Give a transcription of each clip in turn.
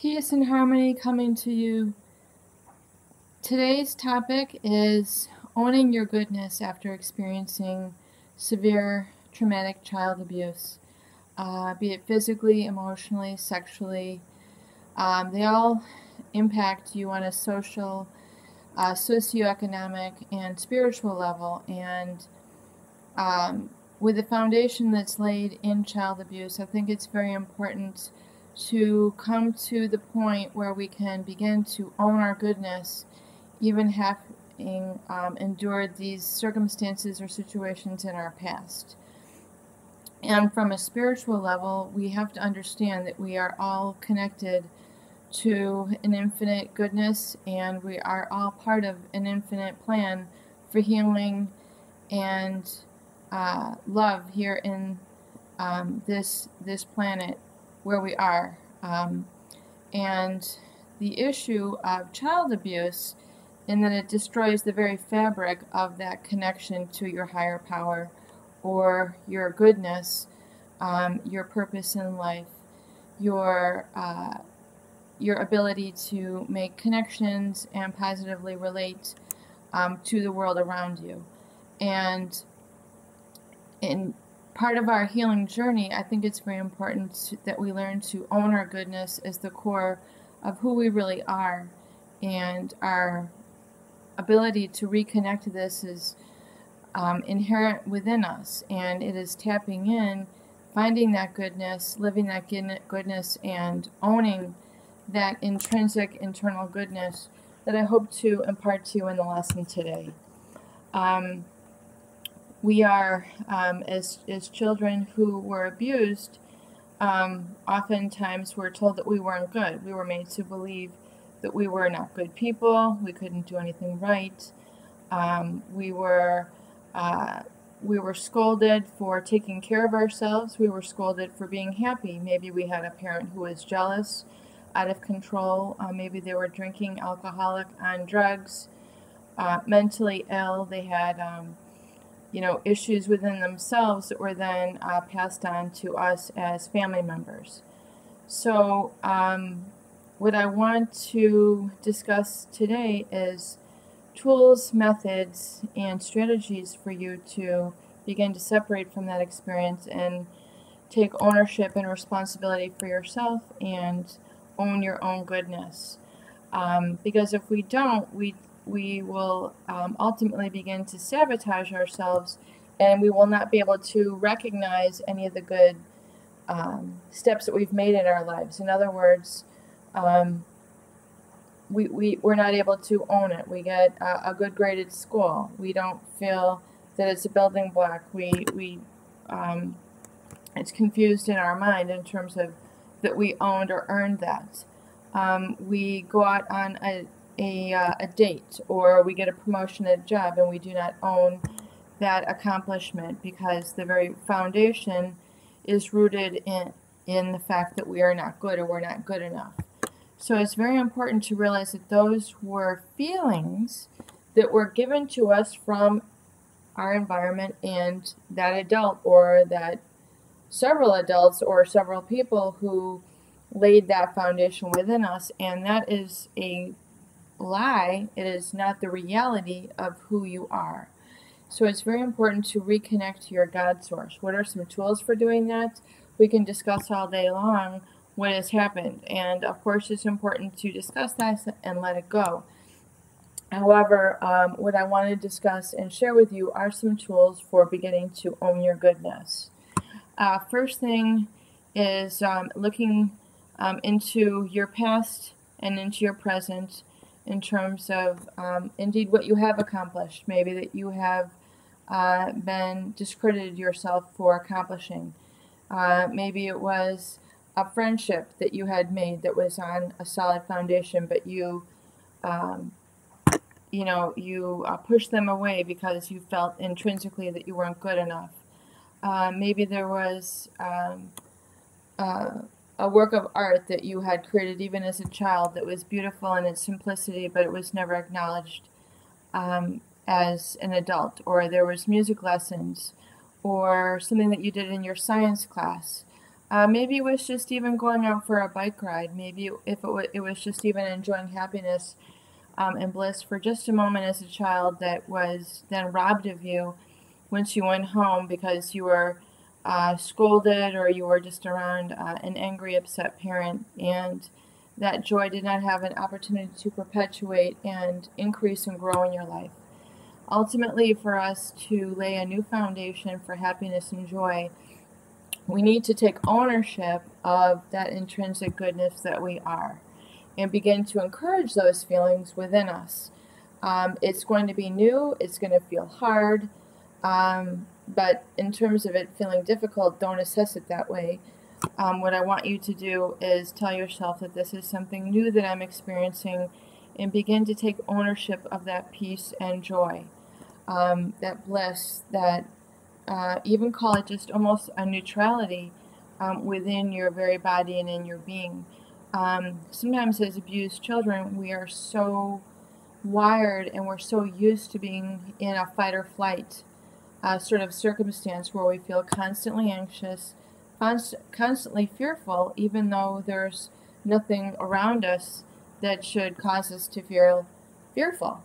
Peace and harmony coming to you. Today's topic is owning your goodness after experiencing severe traumatic child abuse, be it physically, emotionally, sexually. They all impact you on a social, socioeconomic, and spiritual level. And with the foundation that's laid in child abuse, I think it's very important to come to the point where we can begin to own our goodness, even having endured these circumstances or situations in our past. And from a spiritual level, we have to understand that we are all connected to an infinite goodness, and we are all part of an infinite plan for healing and love here in this planet where we are. And the issue of child abuse, in that it destroys the very fabric of that connection to your higher power or your goodness, your purpose in life, your ability to make connections and positively relate to the world around you. And in part of our healing journey, I think it's very important that we learn to own our goodness as the core of who we really are, and our ability to reconnect to this is inherent within us, and it is tapping in, finding that goodness, living that goodness, and owning that intrinsic internal goodness that I hope to impart to you in the lesson today. We are, as children who were abused, oftentimes we're told that we weren't good. We were made to believe that we were not good people, we couldn't do anything right. We were scolded for taking care of ourselves. We were scolded for being happy. Maybe we had a parent who was jealous, out of control. Maybe they were drinking, alcoholic, on drugs, mentally ill. They had issues within themselves that were then passed on to us as family members. So what I want to discuss today is tools, methods, and strategies for you to begin to separate from that experience and take ownership and responsibility for yourself and own your own goodness. Because if we don't, we will ultimately begin to sabotage ourselves, and we will not be able to recognize any of the good steps that we've made in our lives. In other words, we're not able to own it. We get a good grade at school. We don't feel that it's a building block. It's confused in our mind in terms of that we owned or earned that. We go out on a date, or we get a promotion at a job, and we do not own that accomplishment because the very foundation is rooted in the fact that we are not good, or we're not good enough. So it's very important to realize that those were feelings that were given to us from our environment and that adult, or that several adults or several people who laid that foundation within us, and that is a lie. It is not the reality of who you are. So it's very important to reconnect to your God source. What are some tools for doing that? We can discuss all day long what has happened, and of course it's important to discuss that and let it go. However, what I want to discuss and share with you are some tools for beginning to own your goodness. First thing is looking into your past and into your present, in terms of indeed what you have accomplished. Maybe that you have been discredited yourself for accomplishing. Maybe it was a friendship that you had made that was on a solid foundation, but you pushed them away because you felt intrinsically that you weren't good enough. Maybe there was a work of art that you had created even as a child that was beautiful in its simplicity, but it was never acknowledged as an adult. Or there was music lessons, or something that you did in your science class Maybe it was just even going out for a bike ride. Maybe if it was just even enjoying happiness and bliss for just a moment as a child that was then robbed of you once you went home because you were scolded or you were just around an angry, upset parent, and that joy did not have an opportunity to perpetuate and increase and grow in your life. Ultimately, for us to lay a new foundation for happiness and joy, we need to take ownership of that intrinsic goodness that we are and begin to encourage those feelings within us. It's going to be new, it's going to feel hard, but in terms of it feeling difficult, don't assess it that way. What I want you to do is tell yourself that this is something new that I'm experiencing and begin to take ownership of that peace and joy, that bliss, that even call it just almost a neutrality within your very body and in your being. Sometimes as abused children, we are so wired and we're so used to being in a fight or flight sort of circumstance where we feel constantly anxious, constantly fearful, even though there's nothing around us that should cause us to feel fearful.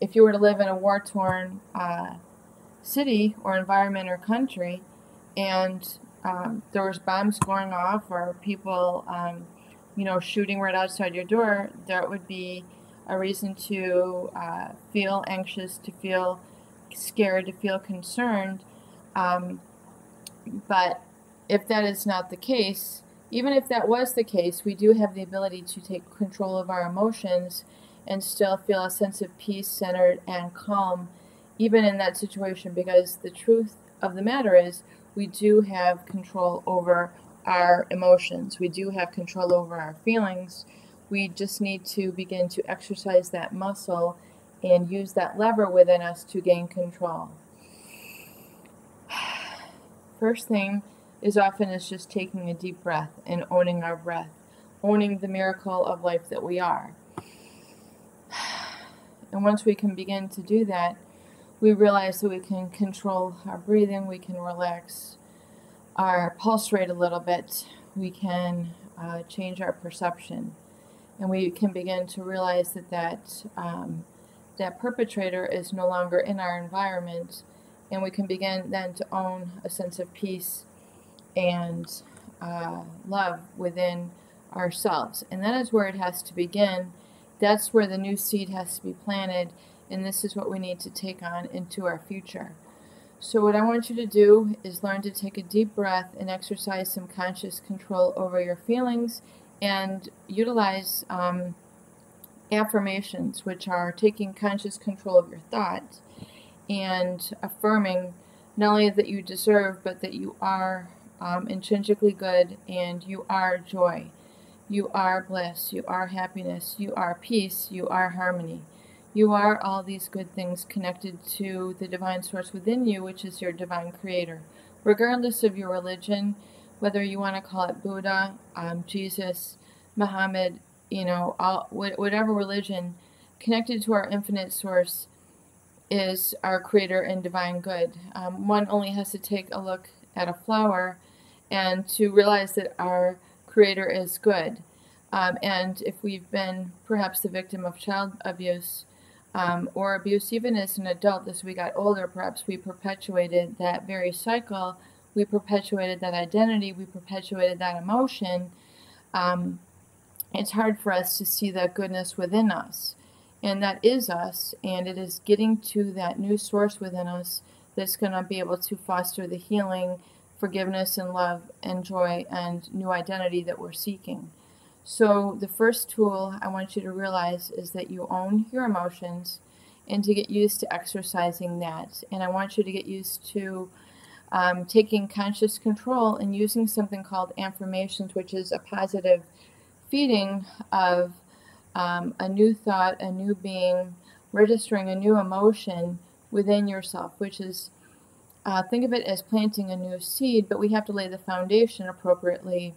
If you were to live in a war-torn city or environment or country, and there was bombs going off or people, shooting right outside your door, that would be a reason to feel anxious, to feel scared, to feel concerned. But if that is not the case, even if that was the case, we do have the ability to take control of our emotions and still feel a sense of peace, centered, and calm, even in that situation, because the truth of the matter is we do have control over our emotions. We do have control over our feelings. We just need to begin to exercise that muscle and use that lever within us to gain control. First thing is just taking a deep breath and owning our breath, owning the miracle of life that we are. And once we can begin to do that, we realize that we can control our breathing, we can relax our pulse rate a little bit, we can change our perception, and we can begin to realize that perpetrator is no longer in our environment, and we can begin then to own a sense of peace and love within ourselves. And that is where it has to begin. That's where the new seed has to be planted, and this is what we need to take on into our future. So what I want you to do is learn to take a deep breath and exercise some conscious control over your feelings, and utilize affirmations, which are taking conscious control of your thoughts and affirming not only that you deserve, but that you are intrinsically good, and you are joy, you are bliss, you are happiness, you are peace, you are harmony. You are all these good things connected to the divine source within you, which is your divine creator. Regardless of your religion, whether you want to call it Buddha, Jesus, Muhammad, whatever religion, connected to our infinite source is our creator and divine good. One only has to take a look at a flower and to realize that our creator is good. And if we've been perhaps the victim of child abuse, or abuse even as an adult, as we got older, perhaps we perpetuated that very cycle, we perpetuated that identity, we perpetuated that emotion. It's hard for us to see that goodness within us, and that is us, and it is getting to that new source within us that's going to be able to foster the healing, forgiveness, and love, and joy, and new identity that we're seeking. So the first tool I want you to realize is that you own your emotions, and to get used to exercising that. And I want you to get used to taking conscious control and using something called affirmations, which is a positive feeding of a new thought, a new being, registering a new emotion within yourself, which is, think of it as planting a new seed, but we have to lay the foundation appropriately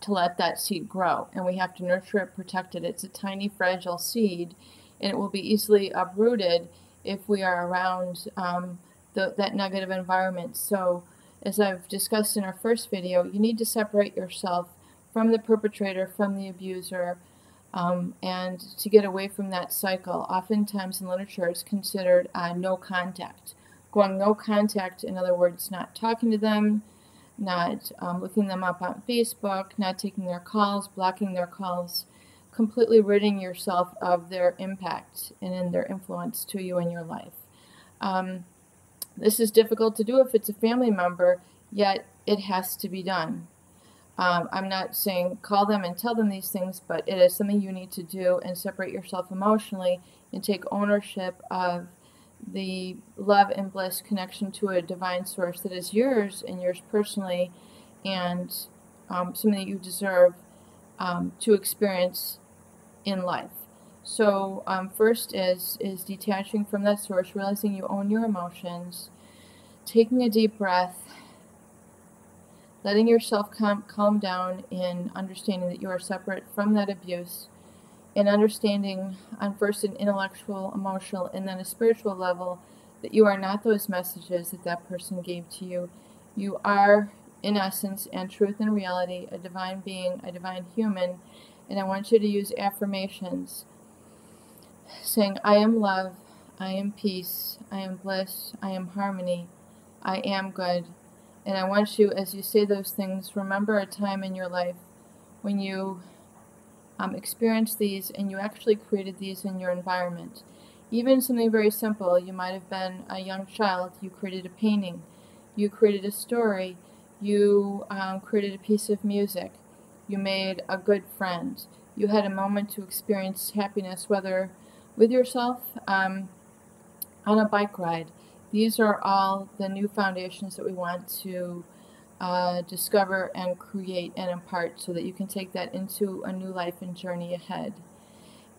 to let that seed grow, and we have to nurture it, protect it. It's a tiny, fragile seed, and it will be easily uprooted if we are around that negative environment. So as I've discussed in our first video, you need to separate yourself from the perpetrator, from the abuser, and to get away from that cycle. Oftentimes in literature it's considered no contact. Going no contact, in other words, not talking to them, not looking them up on Facebook, not taking their calls, blocking their calls, completely ridding yourself of their impact and in their influence to you in your life. This is difficult to do if it's a family member, yet it has to be done. I'm not saying call them and tell them these things, but it is something you need to do and separate yourself emotionally and take ownership of the love and bliss connection to a divine source that is yours and yours personally, and something that you deserve to experience in life. So first is detaching from that source, realizing you own your emotions, taking a deep breath, letting yourself calm down in understanding that you are separate from that abuse, and understanding on first an intellectual, emotional, and then a spiritual level that you are not those messages that that person gave to you. You are, in essence and truth and reality, a divine being, a divine human, and I want you to use affirmations saying, I am love, I am peace, I am bliss, I am harmony, I am good. And I want you, as you say those things, remember a time in your life when you experienced these and you actually created these in your environment. Even something very simple. You might have been a young child. You created a painting. You created a story. You created a piece of music. You made a good friend. You had a moment to experience happiness, whether with yourself on a bike ride. These are all the new foundations that we want to discover and create and impart so that you can take that into a new life and journey ahead.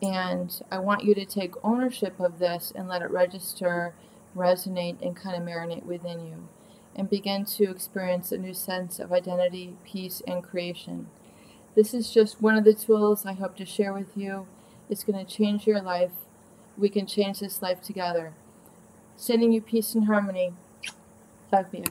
And I want you to take ownership of this and let it register, resonate, and kind of marinate within you, and begin to experience a new sense of identity, peace, and creation. This is just one of the tools I hope to share with you. It's going to change your life. We can change this life together. Sending you peace and harmony. Love you.